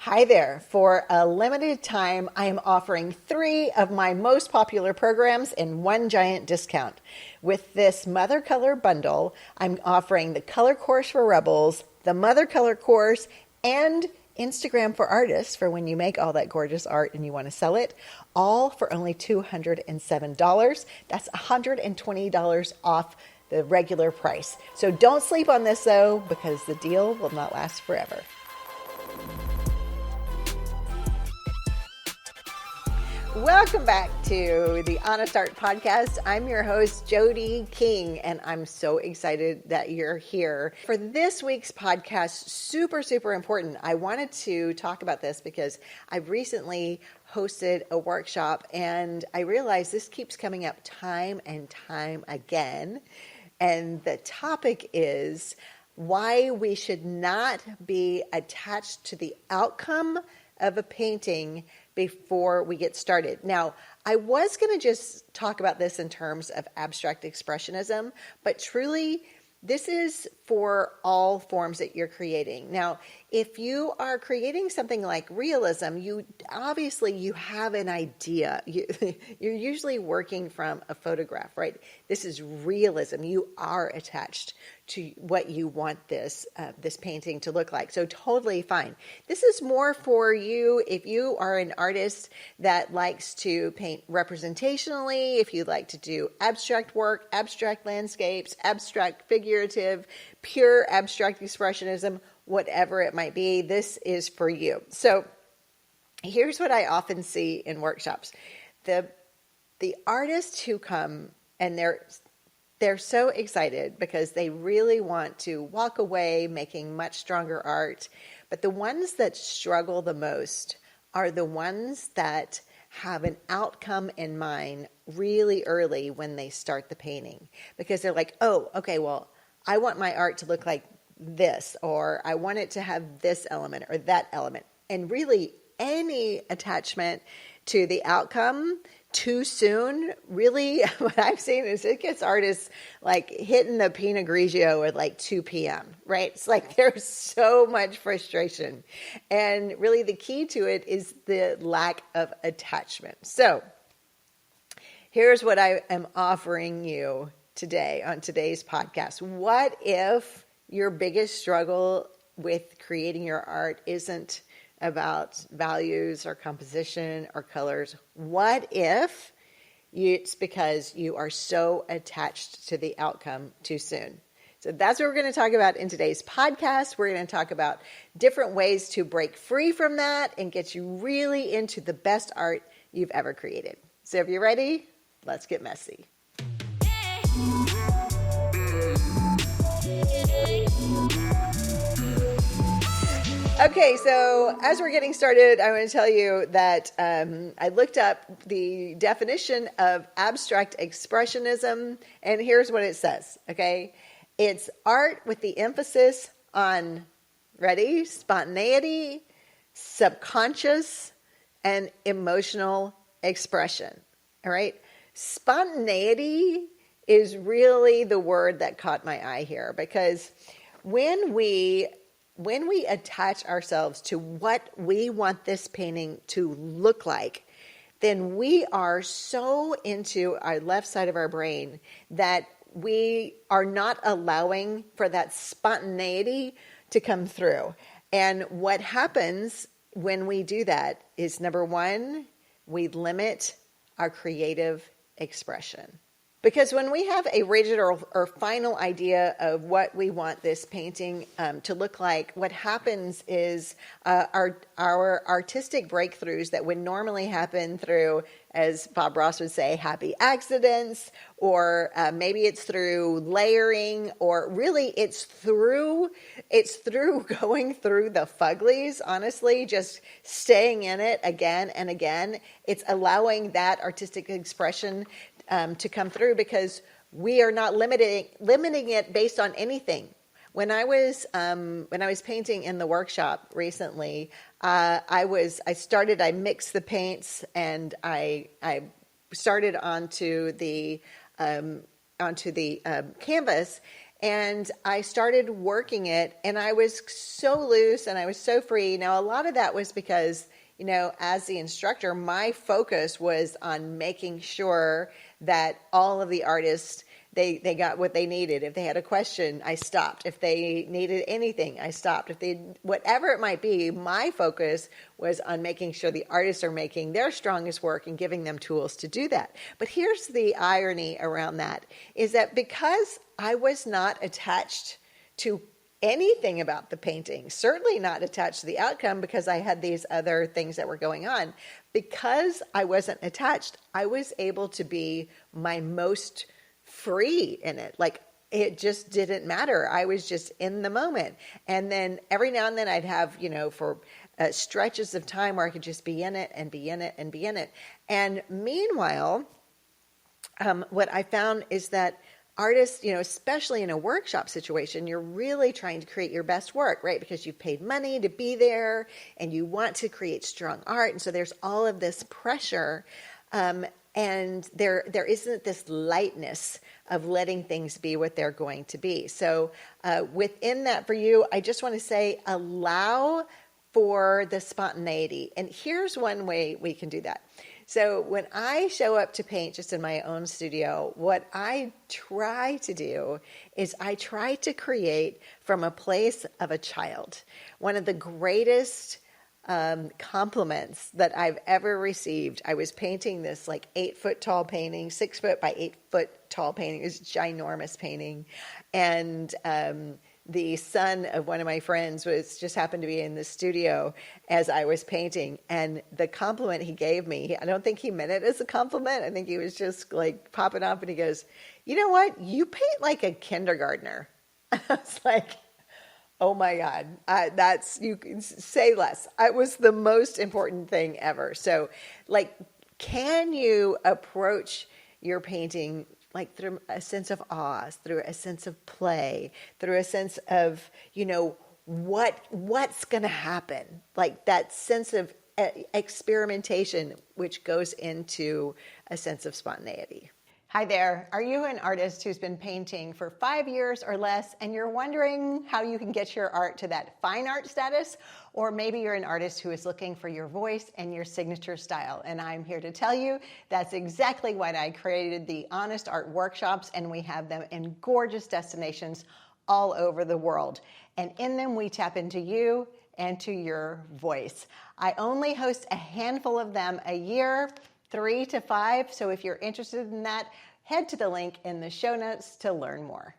Hi there. For a limited time, I am offering 3 of my most popular programs in one giant discount. With this Mother Color bundle, I'm offering the Color Course for Rebels, the Mother Color Course, and Instagram for Artists for when you make all that gorgeous art and you want to sell it, all for only $207. That's $120 off the regular price. So don't sleep on this though, because the deal will not last forever. Welcome back to the Honest Art Podcast. I'm your host, Jodie King, and I'm so excited that you're here. For this week's podcast, super important. I wanted to talk about this because I've recently hosted a workshop and I realized this keeps coming up time and time again. And the topic is why we should not be attached to the outcome of a painting before we get started. Now, I was going to just talk about this in terms of abstract expressionism, but truly, this is for all forms that you're creating. Now, if you are creating something like realism, you have an idea. You're usually working from a photograph, right? This is realism. You are attached to what you want this painting to look like. So totally fine. This is more for you if you are an artist that likes to paint representationally, if you like to do abstract work, abstract landscapes, abstract figurative, pure abstract expressionism, whatever it might be, this is for you. So here's what I often see in workshops. The artists who come and they're so excited because they really want to walk away making much stronger art. But the ones that struggle the most are the ones that have an outcome in mind really early when they start the painting. Because they're like, oh, okay, well, I want my art to look like this, or I want it to have this element or that element. And really, any attachment to the outcome too soon, really, what I've seen is it gets artists like hitting the Pinot Grigio at like 2 p.m., right? It's like there's so much frustration. And really the key to it is the lack of attachment. So here's what I am offering you today on today's podcast. What if your biggest struggle with creating your art isn't about values or composition or colors? What if it's because you are so attached to the outcome too soon? So that's what we're going to talk about in today's podcast. We're going to talk about different ways to break free from that and get you really into the best art you've ever created. So if you're ready, let's get messy. Okay, so as we're getting started, I want to tell you that I looked up the definition of abstract expressionism, and here's what it says, okay? It's art with the emphasis on, ready, spontaneity, subconscious, and emotional expression, all right? Spontaneity is really the word that caught my eye here, because when we attach ourselves to what we want this painting to look like, then we are so into our left side of our brain that we are not allowing for that spontaneity to come through. And what happens when we do that is, number one, we limit our creative expression. Because when we have a rigid or final idea of what we want this painting to look like, what happens is our artistic breakthroughs that would normally happen through, as Bob Ross would say, happy accidents, or maybe it's through layering, or really it's through going through the Fuglies, honestly, just staying in it again and again. It's allowing that artistic expression to come through, because we are not limiting it based on anything. When I was painting in the workshop recently, I mixed the paints and I started onto the canvas, And I started working it, and I was so loose and I was so free. Now, a lot of that was because, as the instructor, my focus was on making sure that all of the artists, they got what they needed. If they had a question, I stopped. If they needed anything, I stopped. Whatever it might be, my focus was on making sure the artists are making their strongest work and giving them tools to do that. But here's the irony around that, is that because I was not attached to anything about the painting, certainly not attached to the outcome because I had these other things that were going on, because I wasn't attached, I was able to be my most free in it. Like, it just didn't matter. I was just in the moment. And then every now and then I'd have, for stretches of time where I could just be in it and be in it and be in it. And meanwhile, what I found is that artists, especially in a workshop situation, you're really trying to create your best work, right? Because you've paid money to be there and you want to create strong art. And so there's all of this pressure. And there isn't this lightness of letting things be what they're going to be. So within that for you, I just want to say, allow for the spontaneity. And here's one way we can do that. So when I show up to paint just in my own studio, what I try to do is I try to create from a place of a child. One of the greatest compliments that I've ever received. I was painting this 8-foot tall painting, 6 foot by 8 foot tall painting. It was a ginormous painting. And the son of one of my friends just happened to be in the studio as I was painting. And the compliment he gave me, I don't think he meant it as a compliment. I think he was just popping up, and he goes, "You know what? You paint like a kindergartner." I was like, oh my God, you can say less. It was the most important thing ever. So can you approach your painting through a sense of awe, through a sense of play, through a sense of, what's going to happen? That sense of experimentation, which goes into a sense of spontaneity. Hi there. Are you an artist who's been painting for 5 years or less, and you're wondering how you can get your art to that fine art status? Or maybe you're an artist who is looking for your voice and your signature style. And I'm here to tell you that's exactly why I created the Honest Art Workshops, and we have them in gorgeous destinations all over the world. And in them, we tap into you and to your voice. I only host a handful of them a year, 3 to 5. So if you're interested in that, head to the link in the show notes to learn more.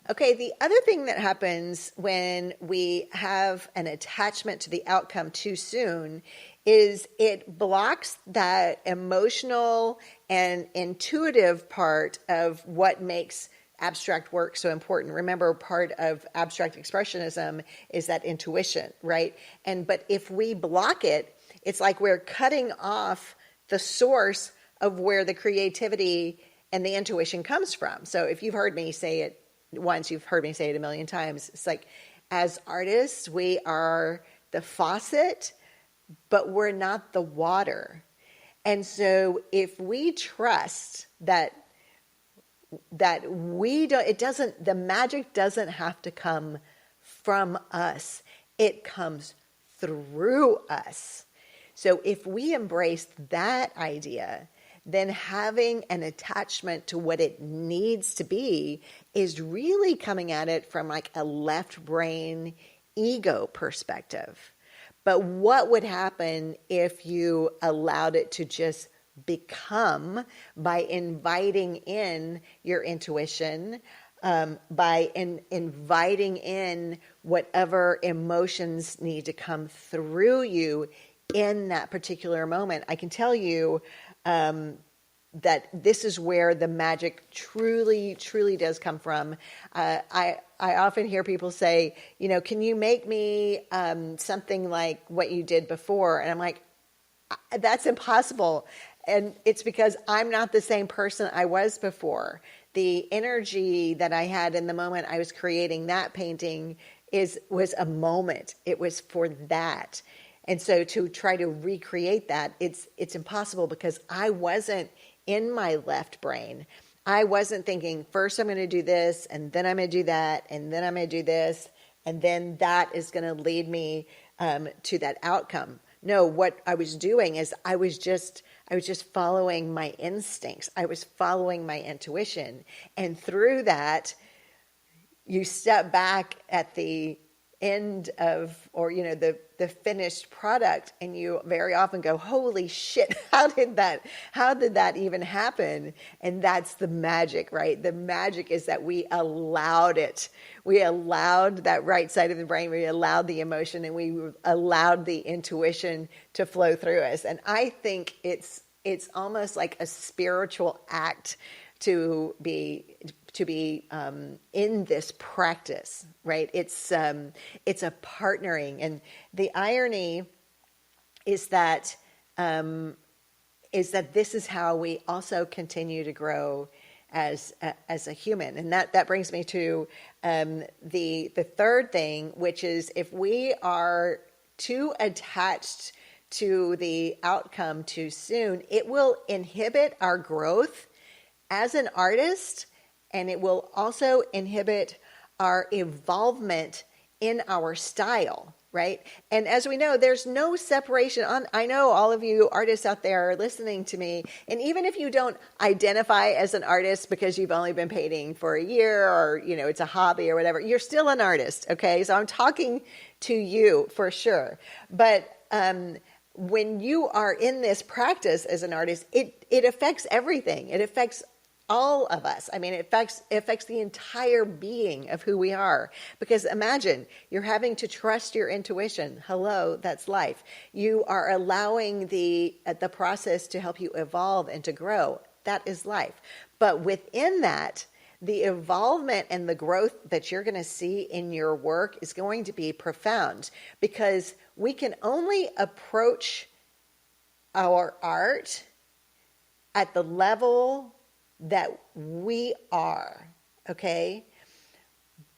Okay, the other thing that happens when we have an attachment to the outcome too soon is it blocks that emotional and intuitive part of what makes abstract work so important. Remember, part of abstract expressionism is that intuition, right? But if we block it, it's like we're cutting off the source of where the creativity and the intuition comes from. So if you've heard me say it once, you've heard me say it a million times. It's as artists, we are the faucet, but we're not the water. And so if we trust that the magic doesn't have to come from us, it comes through us. So if we embrace that idea, then having an attachment to what it needs to be is really coming at it from a left brain ego perspective. But what would happen if you allowed it to just become by inviting in your intuition, by inviting in whatever emotions need to come through you in that particular moment? I can tell you that this is where the magic truly, truly does come from. I often hear people say, can you make me something like what you did before? And I'm like, that's impossible. And it's because I'm not the same person I was before. The energy that I had in the moment I was creating that painting was a moment. It was for that. And so to try to recreate that, it's impossible because I wasn't in my left brain. I wasn't thinking, first I'm going to do this, and then I'm going to do that, and then I'm going to do this, and then that is going to lead me to that outcome. No, what I was doing is I was just following my instincts. I was following my intuition. And through that, you step back at the end of, or, the finished product, and you very often go, holy shit, how did that even happen? And that's the magic, right? The magic is that we allowed it. We allowed that right side of the brain, we allowed the emotion, and we allowed the intuition to flow through us. And I think it's almost like a spiritual act to be in this practice, right? It's a partnering, and the irony is that this is how we also continue to grow as a human, and that brings me to the third thing, which is if we are too attached to the outcome too soon, it will inhibit our growth as an artist, and it will also inhibit our evolvement in our style, right? And as we know, there's no separation. I know all of you artists out there are listening to me, and even if you don't identify as an artist because you've only been painting for a year, or it's a hobby or whatever, you're still an artist, okay? So I'm talking to you for sure. But when you are in this practice as an artist, it affects everything. It affects all of us. I mean, it affects the entire being of who we are. Because imagine you're having to trust your intuition. Hello, that's life. You are allowing the process to help you evolve and to grow. That is life. But within that, the evolvement and the growth that you're going to see in your work is going to be profound, because we can only approach our art at the level that we are, okay?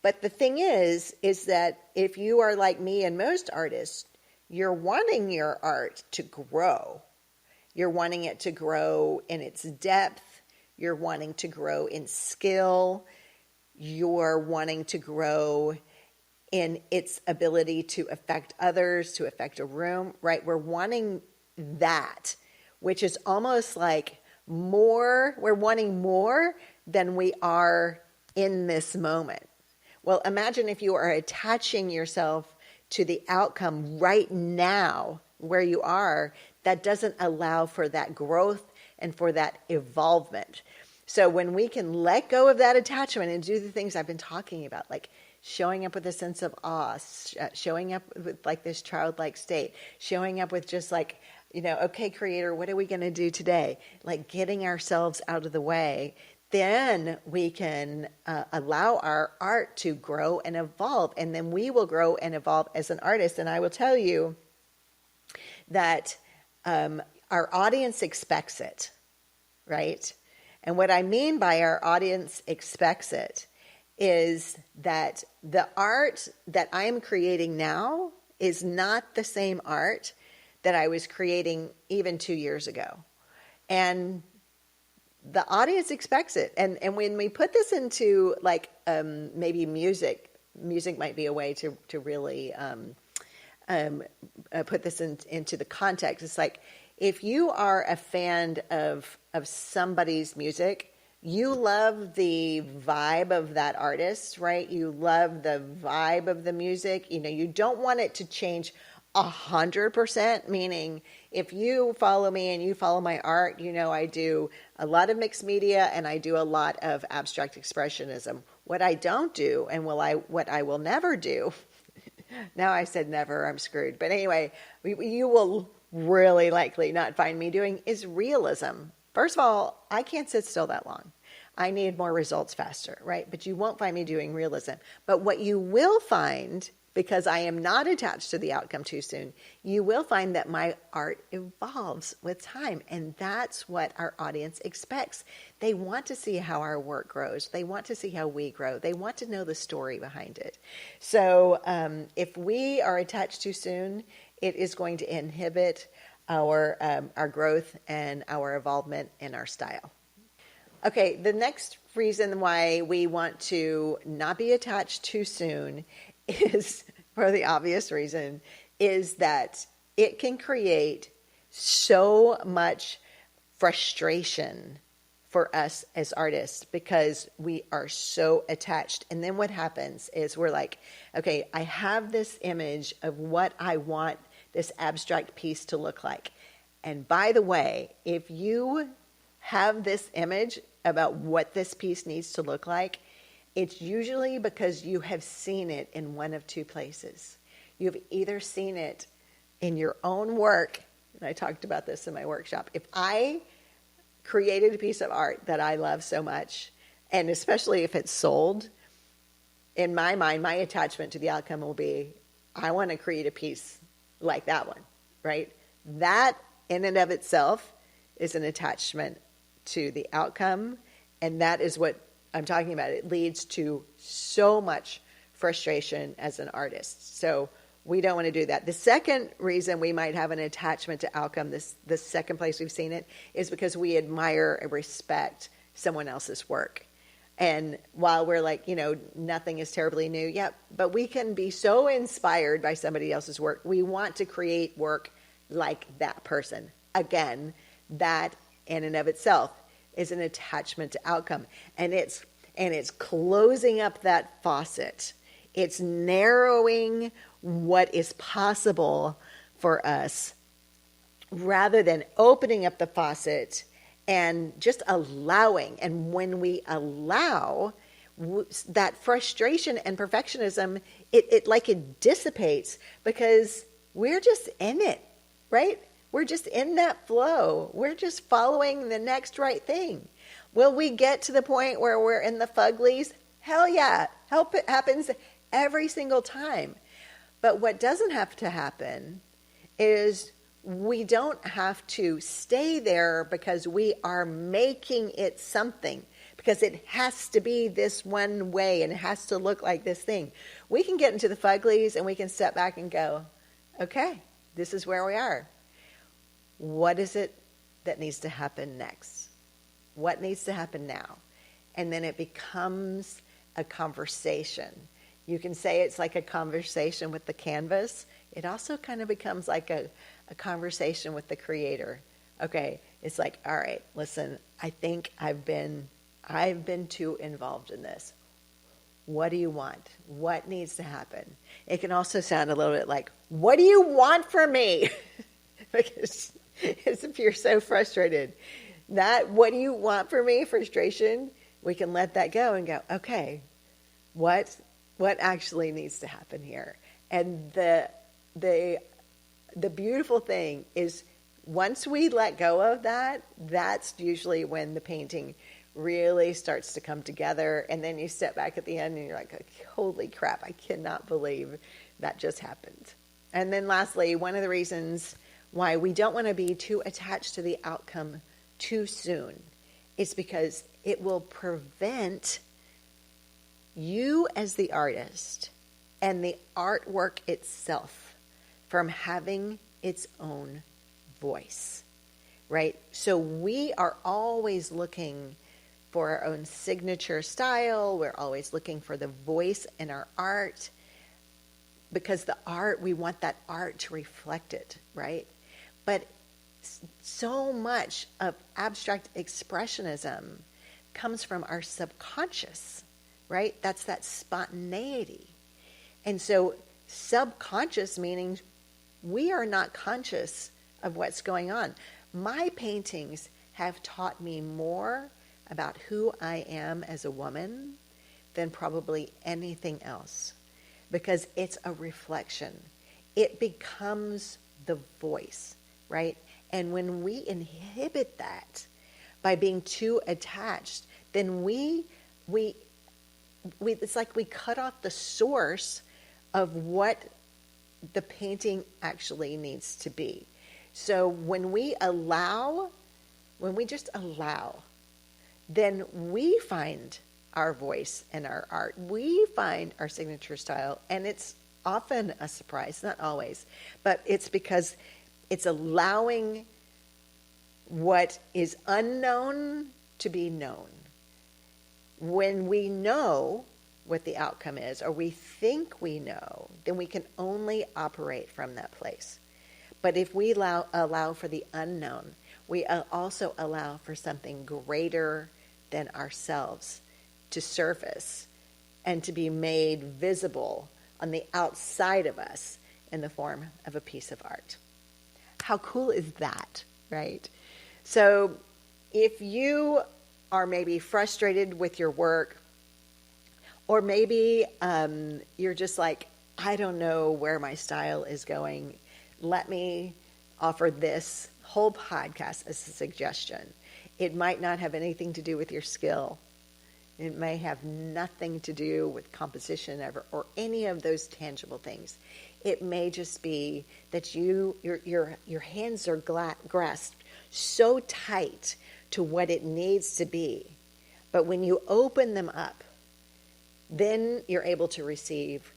But the thing is that if you are like me and most artists, you're wanting your art to grow. You're wanting it to grow in its depth. You're wanting to grow in skill. You're wanting to grow in its ability to affect others, to affect a room, right? We're wanting that, which is almost like more, we're wanting more than we are in this moment. Well, imagine if you are attaching yourself to the outcome right now where you are, that doesn't allow for that growth and for that evolvement. So when we can let go of that attachment and do the things I've been talking about, like showing up with a sense of awe, showing up with like this childlike state, showing up with just like, okay, creator, what are we going to do today? Like getting ourselves out of the way, then we can allow our art to grow and evolve. And then we will grow and evolve as an artist. And I will tell you that our audience expects it, right? And what I mean by our audience expects it is that the art that I'm creating now is not the same art that I was creating even 2 years ago. And the audience expects it. And when we put this into like maybe music might be a way to really put this into the context. It's like, if you are a fan of somebody's music, you love the vibe of that artist, right? You love the vibe of the music. You don't want it to change 100%, meaning if you follow me and you follow my art, I do a lot of mixed media and I do a lot of abstract expressionism. What I don't do, and what I will never do, now I said never, I'm screwed. But anyway, you will really likely not find me doing is realism. First of all, I can't sit still that long. I need more results faster, right? But you won't find me doing realism. But what you will find, because I am not attached to the outcome too soon, you will find that my art evolves with time. And that's what our audience expects. They want to see how our work grows. They want to see how we grow. They want to know the story behind it. So if we are attached too soon, it is going to inhibit our growth and our evolvement in our style. Okay, the next reason why we want to not be attached too soon is, for the obvious reason, is that it can create so much frustration for us as artists because we are so attached. And then what happens is we're like, okay, I have this image of what I want this abstract piece to look like. And by the way, if you have this image about what this piece needs to look like, it's usually because you have seen it in one of two places. You've either seen it in your own work, and I talked about this in my workshop. If I created a piece of art that I love so much, and especially if it's sold, in my mind, my attachment to the outcome will be, I want to create a piece like that one, right? That in and of itself is an attachment to the outcome, and that is what I'm talking about. It leads to so much frustration as an artist. So we don't want to do that. The second reason we might have an attachment to outcome, the second place we've seen it, is because we admire and respect someone else's work. And while we're like, nothing is terribly new, but we can be so inspired by somebody else's work. We want to create work like that person. Again, that in and of itself is an attachment to outcome. And it's closing up that faucet. It's narrowing what is possible for us rather than opening up the faucet and just allowing. And when we allow, that frustration and perfectionism, it dissipates because we're just in it, right? We're just in that flow. We're just following the next right thing. Will we get to the point where we're in the fuglies? Hell yeah. It happens every single time. But what doesn't have to happen is we don't have to stay there because we are making it something, because it has to be this one way and it has to look like this thing. We can get into the fuglies and we can step back and go, okay, this is where we are. What is it that needs to happen next? What needs to happen now? And then it becomes a conversation. You can say it's like a conversation with the canvas. It also kind of becomes like a conversation with the creator. Okay, it's like, all right, listen, I think I've been too involved in this. What do you want? What needs to happen? It can also sound a little bit like, what do you want from me? Because if you're so frustrated, that what do you want from me, frustration, we can let that go and go, okay, what actually needs to happen here? And the beautiful thing is once we let go of that, that's usually when the painting really starts to come together. And then you step back at the end and you're like, holy crap, I cannot believe that just happened. And then lastly, one of the reasons why we don't want to be too attached to the outcome too soon is because it will prevent you as the artist and the artwork itself from having its own voice, right? So we are always looking for our own signature style. We're always looking for the voice in our art because the art, we want that art to reflect it, right? But so much of abstract expressionism comes from our subconscious, right? That's that spontaneity. And so subconscious meaning we are not conscious of what's going on. My paintings have taught me more about who I am as a woman than probably anything else because it's a reflection. It becomes the voice, right? And when we inhibit that by being too attached, then we it's like we cut off the source of what the painting actually needs to be. So when we just allow, then we find our voice and our art. We find our signature style, and it's often a surprise, not always, but it's because it's allowing what is unknown to be known. When we know what the outcome is, or we think we know, then we can only operate from that place. But if we allow for the unknown, we also allow for something greater than ourselves to surface and to be made visible on the outside of us in the form of a piece of art. How cool is that, right? So if you are maybe frustrated with your work, or maybe you're just like, I don't know where my style is going, let me offer this whole podcast as a suggestion. It might not have anything to do with your skill. It may have nothing to do with composition or any of those tangible things. It may just be that your hands are grasped so tight to what it needs to be. But when you open them up, then you're able to receive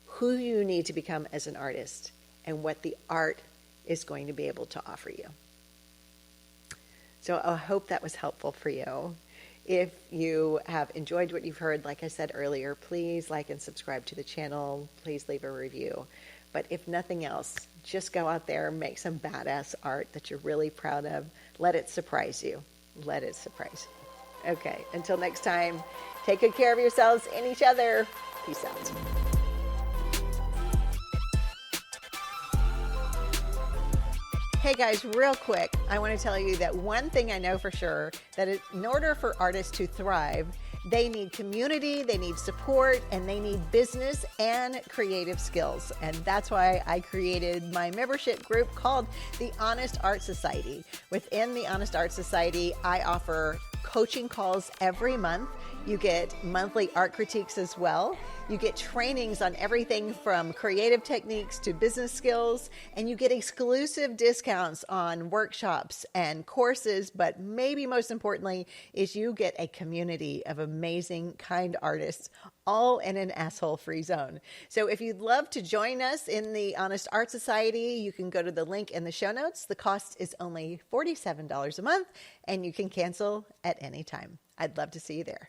who you need to become as an artist and what the art is going to be able to offer you. So I hope that was helpful for you. If you have enjoyed what you've heard, like I said earlier, please like and subscribe to the channel. Please leave a review. But if nothing else, just go out there, make some badass art that you're really proud of. Let it surprise you. Let it surprise you. Okay, until next time, take good care of yourselves and each other. Peace out. Hey guys, real quick, I want to tell you that one thing I know for sure, that in order for artists to thrive, they need community, they need support, and they need business and creative skills. And that's why I created my membership group called the Honest Art Society. Within the Honest Art Society, I offer coaching calls every month. You get monthly art critiques as well. You get trainings on everything from creative techniques to business skills, and you get exclusive discounts on workshops and courses, but maybe most importantly is you get a community of amazing, kind artists, all in an asshole-free zone. So if you'd love to join us in the Honest Art Society, you can go to the link in the show notes. The cost is only $47 a month, and you can cancel at any time. I'd love to see you there.